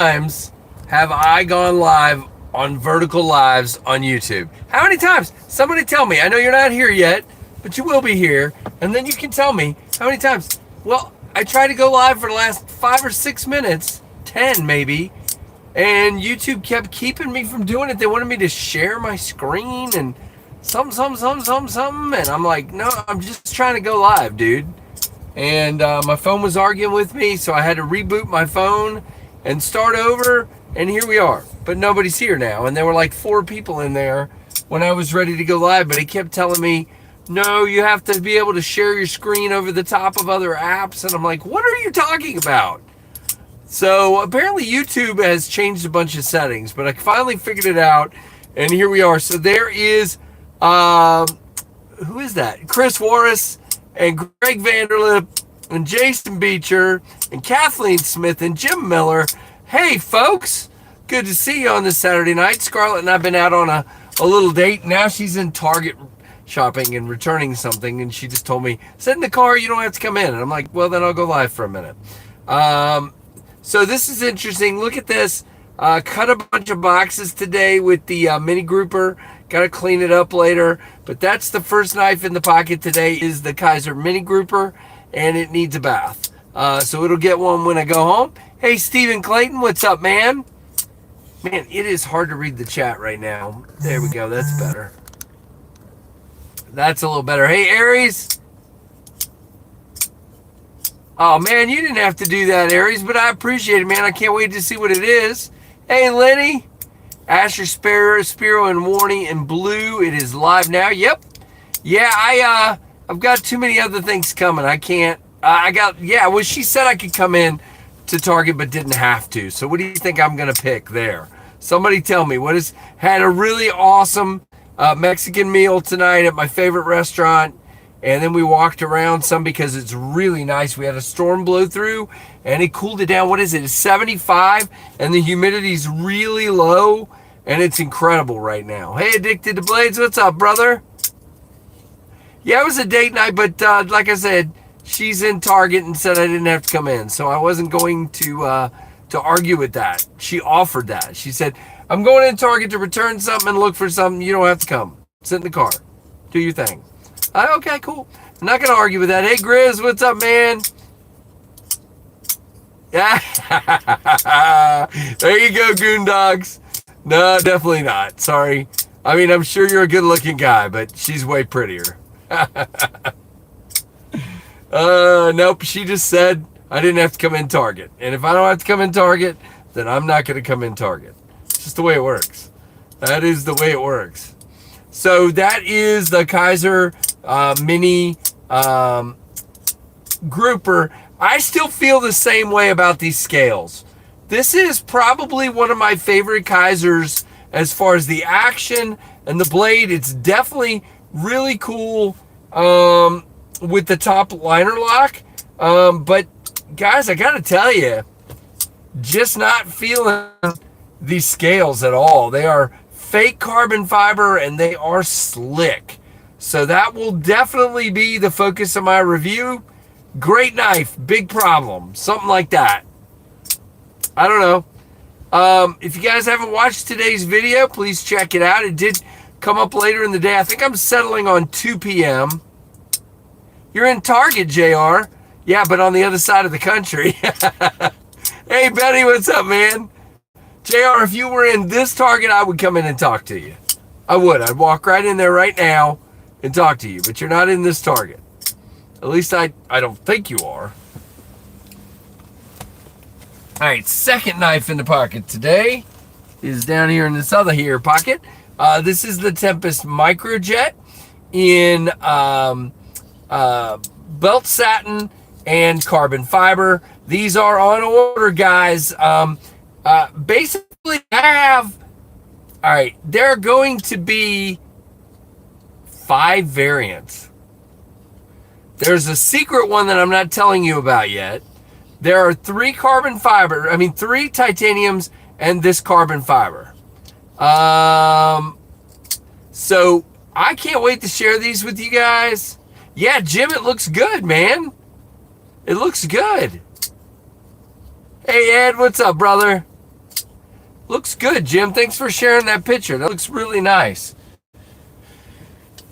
times have I gone live on vertical lives on YouTube? How many times? Somebody tell me. I know you're not here yet, but you will be here. And then you can tell me how many times. Well, I tried to go live for the last 5 or 6 minutes, 10 maybe, and YouTube kept keeping me from doing it. They wanted me to share my screen and something. And I'm like, no, I'm just trying to go live, dude. And my phone was arguing with me, so I had to reboot my phone and start over, and here we are. But nobody's here now, and there were like 4 people in there when I was ready to go live, but he kept telling me, no, you have to be able to share your screen over the top of other apps, and I'm like, what are you talking about? So apparently YouTube has changed a bunch of settings, but I finally figured it out, and here we are. So there is, who is that? Chris Warras and Greg Vanderlip and Jason Beecher and Kathleen Smith and Jim Miller. Hey, folks, good to see you on this Saturday night. Scarlett and I've been out on a little date. Now she's in Target shopping and returning something, and she just told me, sit in the car, you don't have to come in. And I'm like, well, then I'll go live for a minute. So this is interesting. Look at this. Cut a bunch of boxes today with the mini grouper. Got to clean it up later. But that's the first knife in the pocket today is the Kaiser mini grouper, and it needs a bath. So it'll get one when I go home. Hey, Stephen Clayton, what's up, man? Man, it is hard to read the chat right now. There we go. That's better. That's a little better. Hey, Aries. Oh, man, you didn't have to do that, Aries, but I appreciate it, man. I can't wait to see what it is. Hey, Lenny. Asher Spiro and Warney in blue. It is live now. Yep. Yeah, I've got too many other things coming. I can't. Well, she said I could come in to Target, but didn't have to. So what do you think I'm going to pick there? Somebody tell me. Had a really awesome Mexican meal tonight at my favorite restaurant. And then we walked around some because it's really nice. We had a storm blow through and it cooled it down. What is it? It's 75 and the humidity's really low and it's incredible right now. Hey, Addicted to Blades, what's up, brother? Yeah, it was a date night, but like I said, she's in Target and said I didn't have to come in. So I wasn't going to argue with that. She offered that. She said, I'm going in Target to return something and look for something. You don't have to come. Sit in the car. Do your thing. Okay, cool. I'm not going to argue with that. Hey, Grizz, what's up, man? Yeah. There you go, Goondogs. No, definitely not. Sorry. I mean, I'm sure you're a good-looking guy, but she's way prettier. Nope, she just said I didn't have to come in Target. And if I don't have to come in Target, then I'm not going to come in Target. It's just the way it works. That is the way it works. So that is the Kaiser mini grouper. I still feel the same way about these scales. This is probably one of my favorite Kaisers as far as the action and the blade. It's definitely really cool with the top liner lock. But guys, I gotta tell you, just not feeling these scales at all. They are fake carbon fiber and they are slick. So that will definitely be the focus of my review. Great knife, big problem, something like that. I don't know. If you guys haven't watched today's video, please check it out. It did come up later in the day. I think I'm settling on 2 p.m. You're in Target, JR. Yeah, but on the other side of the country. Hey, Betty, what's up, man? JR, if you were in this Target, I would come in and talk to you. I would. I'd walk right in there right now and talk to you. But you're not in this Target. At least I don't think you are. All right, second knife in the pocket today is down here in this other here pocket. This is the Tempest Microjet in belt satin and carbon fiber. These are on order, guys. Basically, I have, all right, there are going to be 5 variants. There's a secret one that I'm not telling you about yet. There are 3 titaniums and this carbon fiber. So I can't wait to share these with you guys. Yeah, Jim, it looks good, man. It looks good. Hey, Ed, what's up, brother? Looks good, Jim. Thanks for sharing that picture. That looks really nice.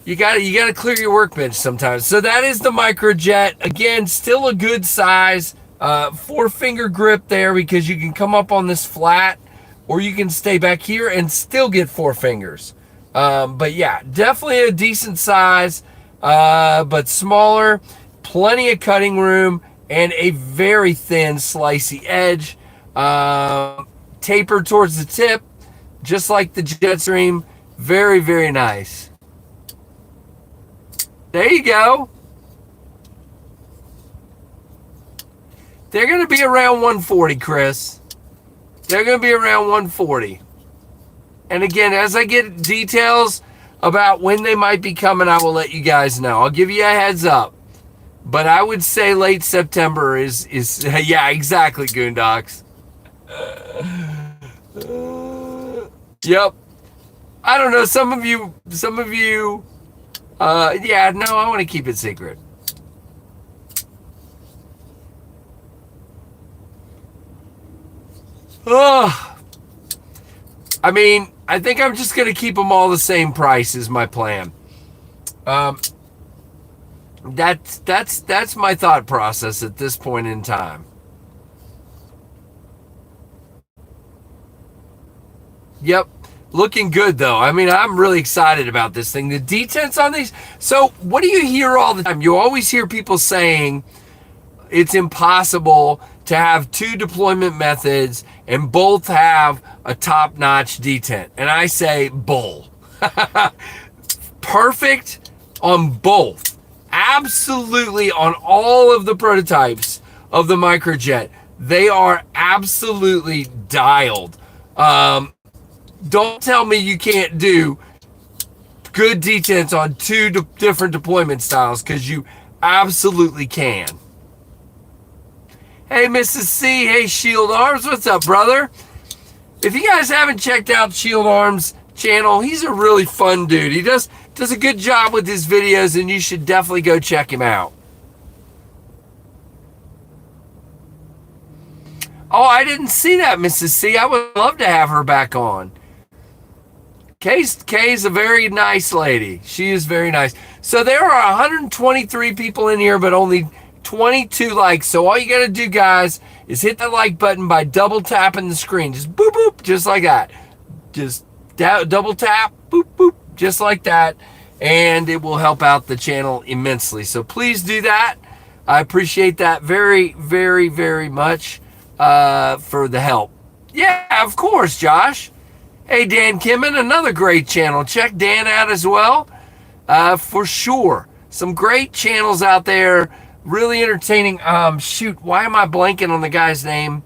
You gotta clear your workbench sometimes. So that is the Microjet. Again, still a good size. 4-finger grip there because you can come up on this flat, or you can stay back here and still get 4 fingers. But yeah, definitely a decent size, but smaller. Plenty of cutting room and a very thin slicey edge. Tapered towards the tip, just like the Jetstream. Very, very nice. There you go. They're going to be around 140, Chris. They're going to be around 140. And again, as I get details about when they might be coming, I will let you guys know. I'll give you a heads up. But I would say late September is yeah, exactly, Goondocks. Yep. I don't know, some of you, yeah, no, I want to keep it secret. Oh, I mean, I think I'm just going to keep them all the same price is my plan. That's my thought process at this point in time. Yep. Looking good, though. I mean, I'm really excited about this thing. The detents on these. So what do you hear all the time? You always hear people saying it's impossible to have 2 deployment methods and both have a top-notch detent. And I say bull. Perfect on both. Absolutely on all of the prototypes of the Microjet. They are absolutely dialed. Don't tell me you can't do good detents on 2 different deployment styles, because you absolutely can. Hey, Mrs. C. Hey, Shield Arms. What's up, brother? If you guys haven't checked out Shield Arms' channel, he's a really fun dude. He does a good job with his videos, and you should definitely go check him out. Oh, I didn't see that, Mrs. C. I would love to have her back on. Kay's a very nice lady. She is very nice. So there are 123 people in here, but only 22 likes. So all you got to do, guys, is hit the like button by double tapping the screen. Just boop, boop, just like that. Just double tap, boop, boop, just like that. And it will help out the channel immensely. So please do that. I appreciate that very, very, very much for the help. Yeah, of course, Josh. Hey, Dan Kimmin, another great channel. Check Dan out as well, for sure. Some great channels out there, really entertaining. Shoot, why am I blanking on the guy's name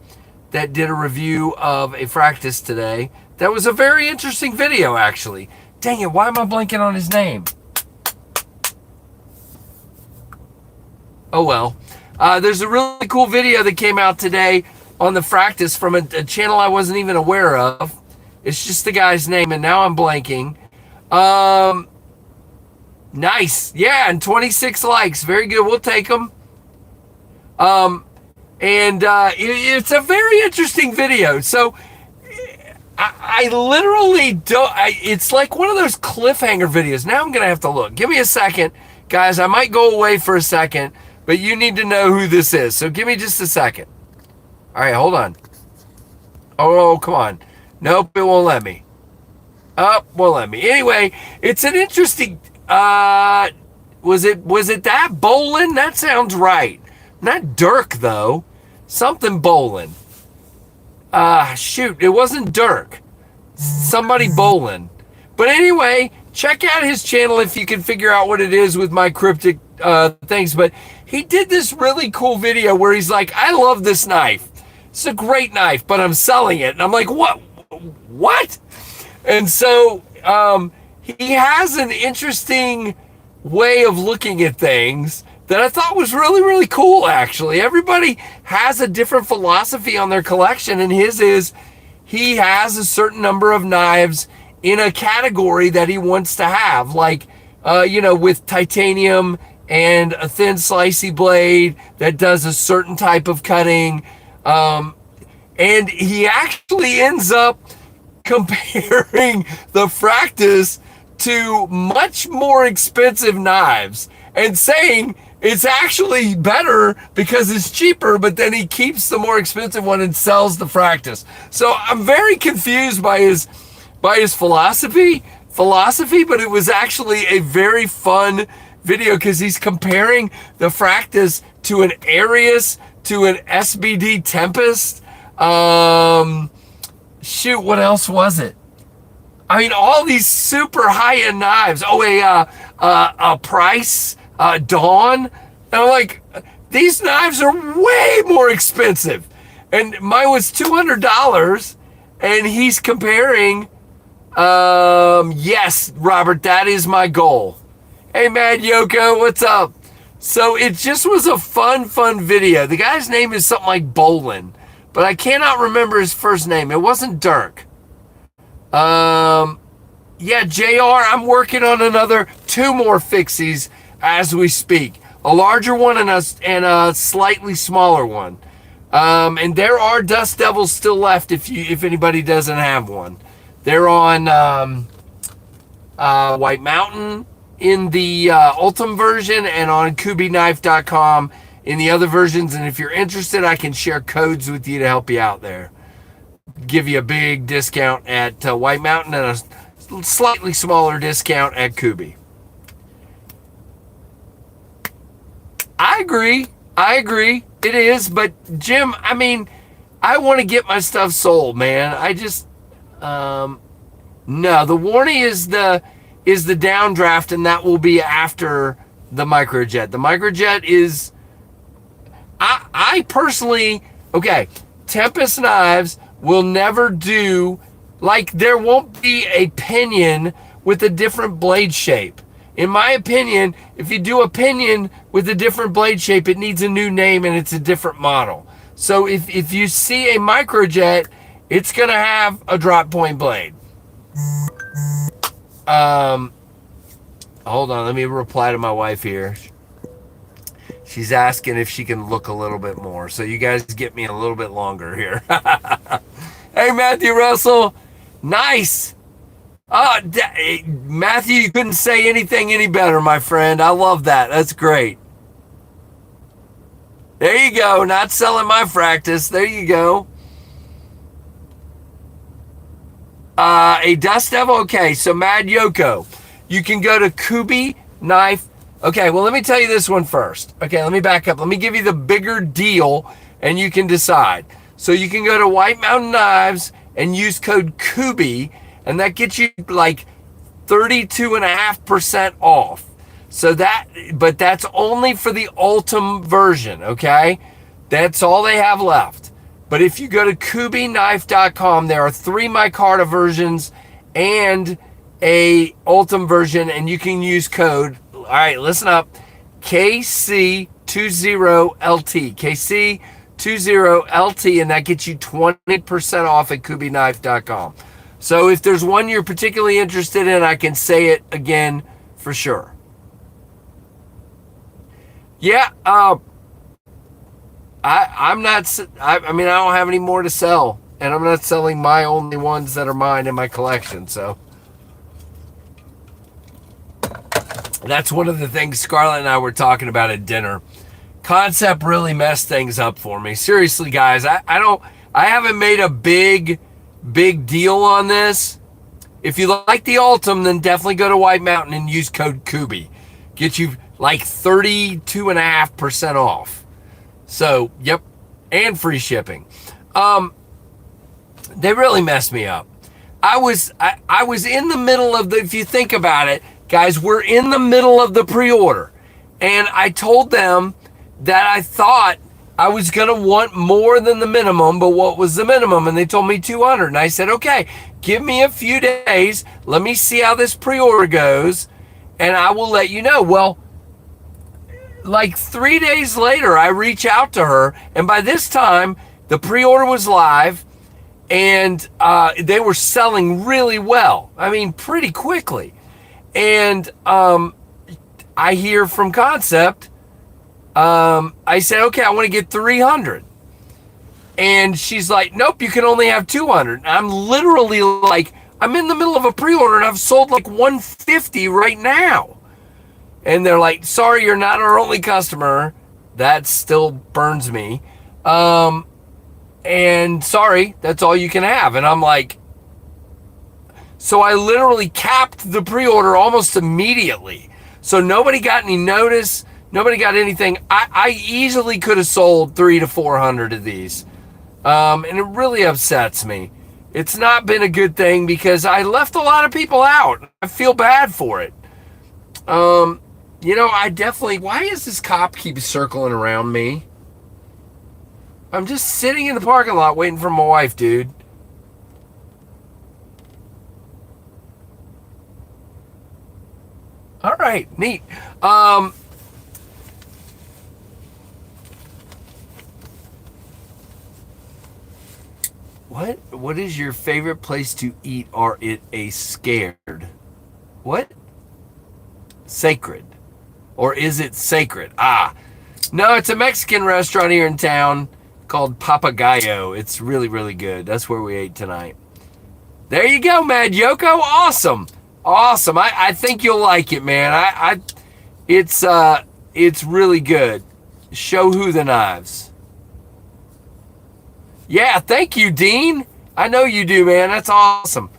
that did a review of a Fractus today? That was a very interesting video, actually. Dang it, why am I blanking on his name? Oh, well. There's a really cool video that came out today on the Fractus from a channel I wasn't even aware of. It's just the guy's name, and now I'm blanking. Nice. Yeah, and 26 likes. Very good. We'll take them. It's a very interesting video. So I literally don't... it's like one of those cliffhanger videos. Now I'm going to have to look. Give me a second. Guys, I might go away for a second, but you need to know who this is. So give me just a second. All right, hold on. Oh, come on. Nope, it won't let me. Oh, won't let me. Anyway, it's an interesting... was it that Bolin? That sounds right. Not Dirk, though. Something Bolin. Shoot, it wasn't Dirk. Somebody Bolin. But anyway, check out his channel if you can figure out what it is with my cryptic things. But he did this really cool video where he's like, I love this knife. It's a great knife, but I'm selling it. And I'm like, what? And so he has an interesting way of looking at things that I thought was really, really cool, actually. Everybody has a different philosophy on their collection, and his is he has a certain number of knives in a category that he wants to have, like, with titanium and a thin slicey blade that does a certain type of cutting. And he actually ends up comparing the Fractus to much more expensive knives and saying it's actually better because it's cheaper, but then he keeps the more expensive one and sells the Fractus. So I'm very confused by his philosophy, but it was actually a very fun video because he's comparing the Fractus to an Arius, to an SBD Tempest. Shoot, what else was it? I mean, all these super high-end knives. Oh, a Price, Dawn. And I'm like, these knives are way more expensive. And mine was $200, and he's comparing. Yes, Robert, that is my goal. Hey, Mad Yoko, what's up? So it just was a fun video. The guy's name is something like Bolin, but I cannot remember his first name. It wasn't Dirk. Yeah, JR, I'm working on two more fixies as we speak. A larger one and a slightly smaller one. And there are Dust Devils still left if anybody doesn't have one. They're on White Mountain in the Ultim version and on KubiKnife.com in the other versions. And if you're interested, I can share codes with you to help you out there. Give you a big discount at White Mountain and a slightly smaller discount at Kubi. I agree. It is. But Jim, I mean, I want to get my stuff sold, man. I just, no, the Warney is the downdraft, and that will be after the Microjet. The Microjet is, I personally, okay, Tempest knives will never do, like, there won't be a pinion with a different blade shape. In my opinion, if you do a pinion with a different blade shape, it needs a new name and it's a different model. So if you see a Microjet, it's going to have a drop point blade. Hold on, let me reply to my wife here. She's asking if she can look a little bit more. So you guys get me a little bit longer here. Hey, Matthew Russell. Nice. Matthew, you couldn't say anything any better, my friend. I love that. That's great. There you go. Not selling my Fractus. There you go. A Dust Devil. Okay, so Mad Yoko. You can go to Kubi Knife. Okay, well, let me tell you this one first. Okay, let me back up. Let me give you the bigger deal, and you can decide. So you can go to White Mountain Knives and use code Kubi, and that gets you like 32.5% off. So but that's only for the Ultim version, okay? That's all they have left. But if you go to KubiKnife.com, there are 3 micarta versions and a Ultim version, and you can use code, all right, listen up, KC20LT, KC20LT, and that gets you 20% off at KubiKnife.com. So if there's one you're particularly interested in, I can say it again for sure. Yeah, I mean, I don't have any more to sell, and I'm not selling my only ones that are mine in my collection, so. That's one of the things Scarlett and I were talking about at dinner. Concept really messed things up for me. Seriously, guys, I haven't made a big deal on this. If you like the Ultim, then definitely go to White Mountain and use code Kubi. Get you like 32.5% off. So, yep, and free shipping. They really messed me up. I was in the middle of if you think about it, guys, we're in the middle of the pre-order. And I told them that I thought I was going to want more than the minimum, but what was the minimum? And they told me 200. And I said, okay, give me a few days. Let me see how this pre-order goes, and I will let you know. Well, like 3 days later, I reach out to her, and by this time, the pre-order was live, and they were selling really well. I mean, pretty quickly. And I hear from Concept, I said, okay, I want to get 300. And she's like, nope, you can only have 200. And I'm literally like, I'm in the middle of a pre-order and I've sold like 150 right now. And they're like, sorry, you're not our only customer. That still burns me. And sorry, that's all you can have. And I'm like, so I literally capped the pre-order almost immediately. So nobody got any notice. Nobody got anything. I easily could have sold 300 to 400 of these. And it really upsets me. It's not been a good thing because I left a lot of people out. I feel bad for it. I definitely, why is this cop keep circling around me? I'm just sitting in the parking lot waiting for my wife, dude. All right, neat. What is your favorite place to eat, or it a scared? What? Sacred. Or is it sacred? No, it's a Mexican restaurant here in town called Papagayo. It's really, really good. That's where we ate tonight. There you go, Mad Yoko. Awesome. Awesome. I think you'll like it, man. It's really good. Show who the knives. Yeah, thank you, Dean. I know you do, man. That's awesome.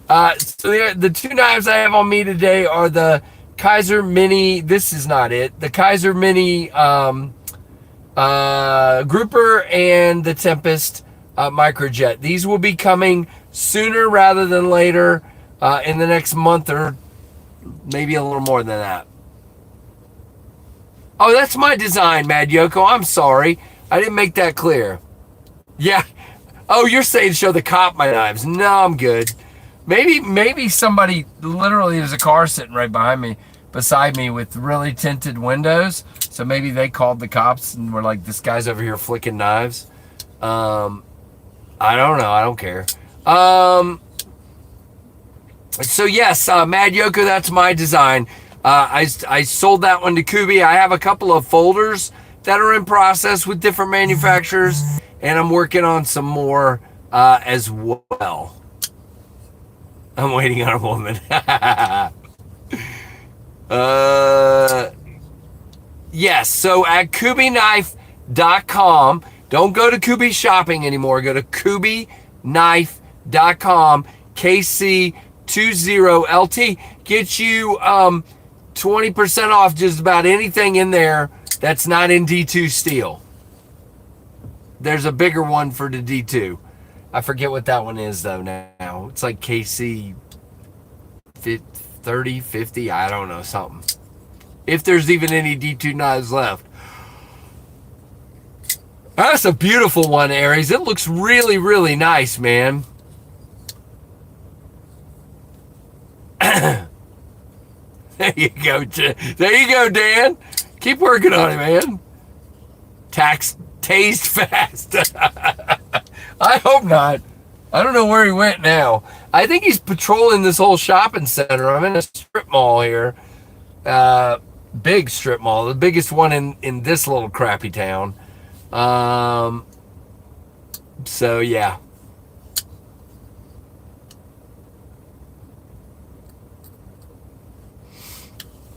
So the two knives I have on me today are the Kaiser Mini. This is not it. The Kaiser Mini grouper and the Tempest microjet. These will be coming sooner rather than later, in the next month or maybe a little more than that. Oh, that's my design, Mad Yoko. I'm sorry. I didn't make that clear. Yeah. Oh, you're saying show the cop my knives. No, I'm good. Maybe somebody, literally there's a car sitting right beside me with really tinted windows. So maybe they called the cops and were like, this guy's over here flicking knives. I don't know. I don't care. So yes, Mad Yoko, that's my design. I sold that one to Kubi. I have a couple of folders that are in process with different manufacturers, and I'm working on some more as well. I'm waiting on a woman. Yes, so at KubiKnife.com, don't go to Kubi Shopping anymore. Go to KubiKnife.com, KC20LT. Get you 20% off just about anything in there that's not in D2 steel. There's a bigger one for the D2. I forget what that one is though now. It's like KC 30, 50, I don't know, something. If there's even any D2 knives left. That's a beautiful one, Aries. It looks really, really nice, man. There you go. There you go, Dan. Keep working on it, man. Tased fast. I hope not. I don't know where he went now. I think he's patrolling this whole shopping center. I'm in a strip mall here. Big strip mall. The biggest one in this little crappy town. So, yeah.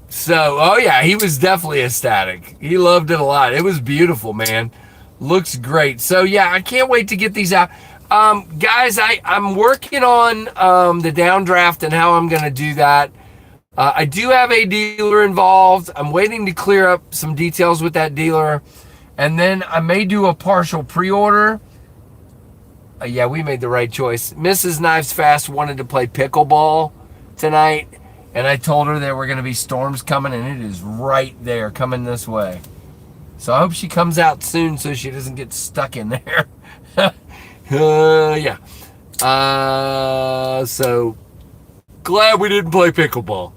So, oh yeah, he was definitely ecstatic. He loved it a lot. It was beautiful, man. Looks great. So yeah, I can't wait to get these out. Guys, I'm working on the downdraft and how I'm going to do that. I do have a dealer involved. I'm waiting to clear up some details with that dealer. And then I may do a partial pre-order. Yeah, we made the right choice. Mrs. KnivesFAST wanted to play pickleball tonight. And I told her there were going to be storms coming, and it is right there coming this way. So I hope she comes out soon so she doesn't get stuck in there. Yeah. So glad we didn't play pickleball.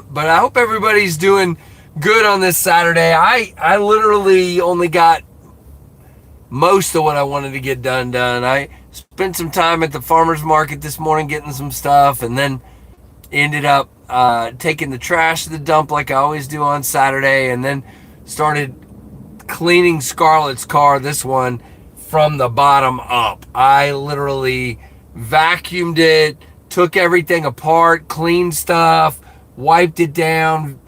But I hope everybody's doing good on this Saturday. I literally only got most of what I wanted to get done. I spent some time at the farmer's market this morning getting some stuff, and then ended up taking the trash to the dump like I always do on Saturday, and then started cleaning Scarlett's car, this one, from the bottom up. I literally vacuumed it, took everything apart, cleaned stuff, wiped it down,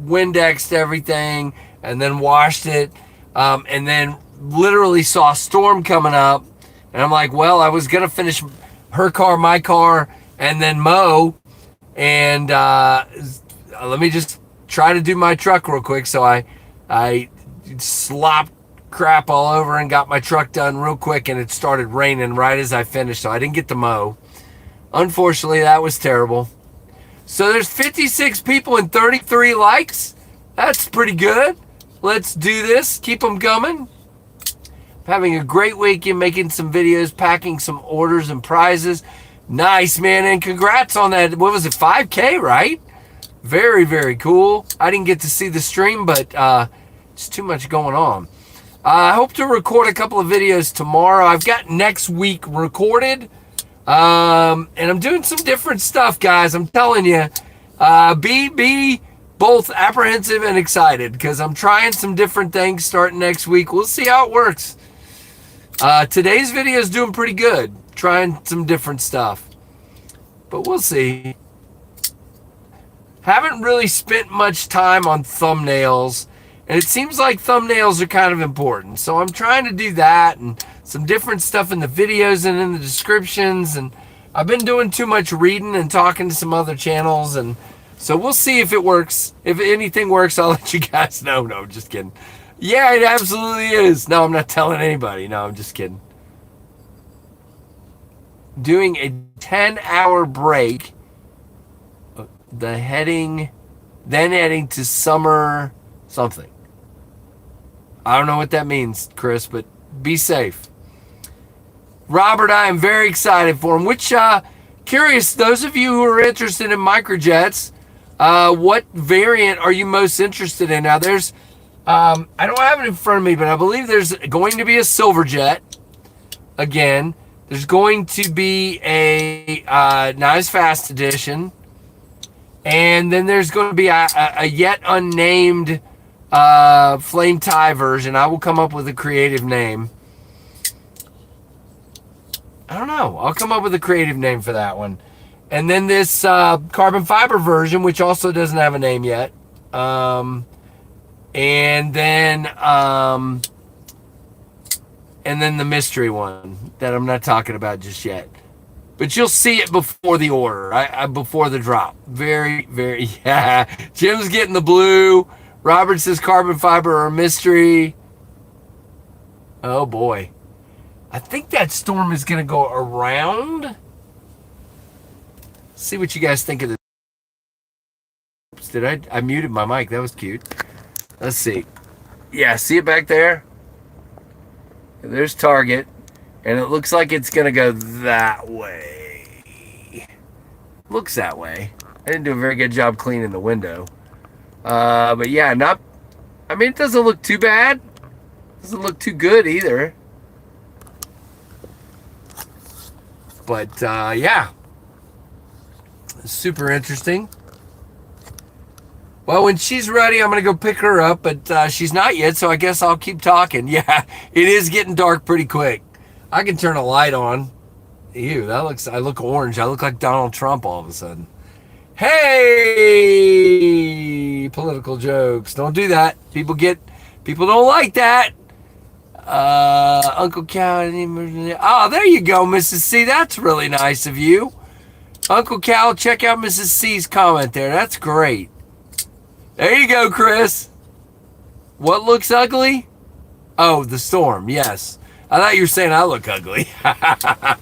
Windexed everything, and then washed it, and then literally saw a storm coming up, and I'm like, well, I was gonna finish her car, my car, and then mow, and let me just try to do my truck real quick. So I slopped crap all over and got my truck done real quick, and it started raining right as I finished, so I didn't get to mow. Unfortunately, that was terrible. So there's 56 people and 33 likes. That's pretty good. Let's do this. Keep them coming. Having a great weekend, making some videos, packing some orders and prizes. Nice, man, and congrats on that. What was it, 5K, right? Very, very cool. I didn't get to see the stream, but it's too much going on. I hope to record a couple of videos tomorrow. I've got next week recorded, and I'm doing some different stuff, guys. I'm telling you, be both apprehensive and excited, because I'm trying some different things starting next week. We'll see how it works. Today's video is doing pretty good. Trying some different stuff, but we'll see. Haven't really spent much time on thumbnails, and it seems like thumbnails are kind of important, so I'm trying to do that and some different stuff in the videos and in the descriptions. And I've been doing too much reading and talking to some other channels, and so we'll see if it works. If anything works, I'll let you guys know. No, just kidding. Yeah, it absolutely is. No, I'm not telling anybody. No, I'm just kidding. Doing a 10-hour break, then heading to summer something. I don't know what that means, Chris, but be safe. Robert, I am very excited for him. Which, curious, those of you who are interested in microjets, what variant are you most interested in? Now, there's, I don't have it in front of me, but I believe there's going to be a silver jet again. There's going to be a KnivesFAST edition, and then there's going to be a yet unnamed flame tie version. I will come up with a creative name. I don't know. I'll come up with a creative name for that one. And then this carbon fiber version, which also doesn't have a name yet. And then the mystery one that I'm not talking about just yet. But you'll see it before the order, before the drop. Very, very, yeah. Jim's getting the blue. Robert says carbon fiber or mystery. Oh, boy. I think that storm is going to go around. See what you guys think of this. Oops, did I muted my mic. That was cute. Let's see. Yeah, see it back there? There's target, and it looks like it's going to go that way. Looks that way. I didn't do a very good job cleaning the window. But yeah, I mean, it doesn't look too bad. Doesn't look too good either. But yeah, super interesting. Well, when she's ready, I'm going to go pick her up, but she's not yet, so I guess I'll keep talking. Yeah, it is getting dark pretty quick. I can turn a light on. Ew, I look orange. I look like Donald Trump all of a sudden. Hey, political jokes. Don't do that. People don't like that. Uncle Cal. Oh, there you go, Mrs. C. That's really nice of you. Uncle Cal, check out Mrs. C's comment there. That's great. There you go, Chris. What looks ugly? Oh, the storm. Yes. I thought you were saying I look ugly. I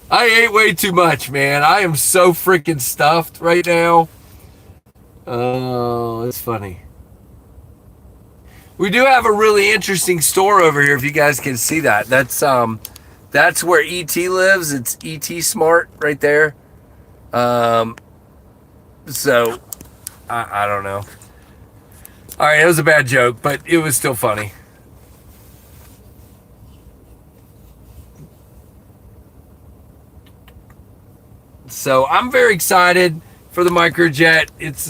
ate way too much, man. I am so freaking stuffed right now. Oh, it's funny. We do have a really interesting store over here, if you guys can see that. That's where ET lives. It's ET Smart right there. So I don't know. All right, it was a bad joke, but it was still funny. So I'm very excited for the microjet. It's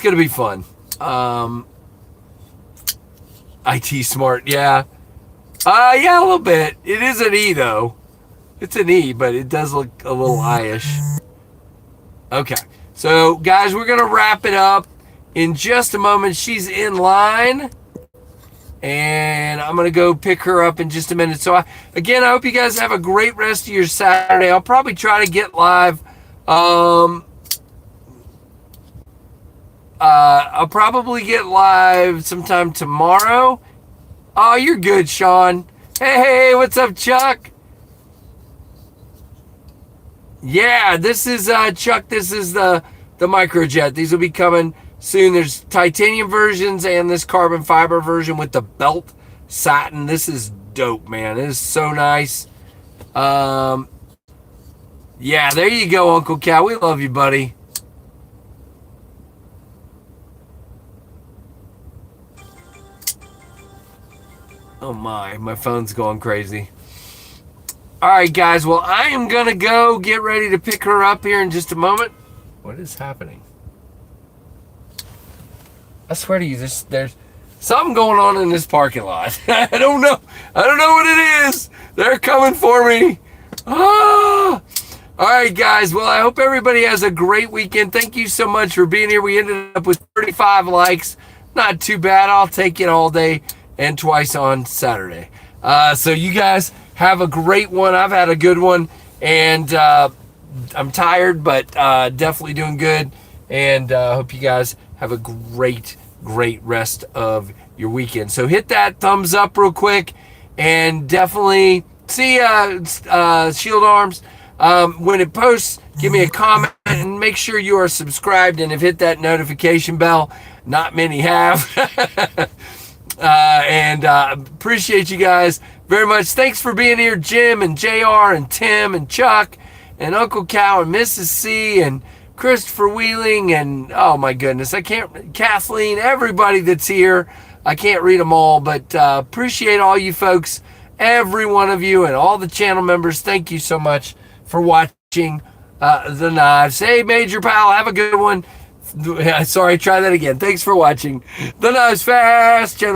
gonna be fun. IT smart, yeah. Yeah, a little bit. It is an E though. It's an E, but it does look a little I-ish. Okay, so guys, we're gonna wrap it up in just a moment. She's in line, and I'm gonna go pick her up in just a minute. So again, I hope you guys have a great rest of your Saturday. I'll probably try to get live. I'll probably get live sometime tomorrow. Oh, you're good, Sean. Hey, what's up, Chuck? Yeah, this is Chuck. This is the microjet. These will be coming soon. There's titanium versions and this carbon fiber version with the belt satin. This is dope, man. It is so nice. Yeah, there you go, Uncle Cal. We love you, buddy. Oh my phone's going crazy. All right, guys. Well, I am going to go get ready to pick her up here in just a moment. What is happening? I swear to you, there's something going on in this parking lot. I don't know. I don't know what it is. They're coming for me. Ah! All right, guys. Well, I hope everybody has a great weekend. Thank you so much for being here. We ended up with 35 likes. Not too bad. I'll take it all day and twice on Saturday. So you guys have a great one. I've had a good one, and I'm tired, but definitely doing good. And hope you guys have a great rest of your weekend. So hit that thumbs up real quick, and definitely see Shield Arms. When it posts, give me a comment, and make sure you are subscribed and have hit that notification bell. Not many have. And appreciate you guys very much. Thanks for being here, Jim and JR and Tim and Chuck and Uncle Cal and Mrs. C and Christopher Wheeling and oh my goodness, Kathleen, everybody that's here. I can't read them all, but appreciate all you folks, every one of you, and all the channel members. Thank you so much for watching the Knives. Hey, Major Pal, have a good one. Sorry, try that again. Thanks for watching the KnivesFAST channel.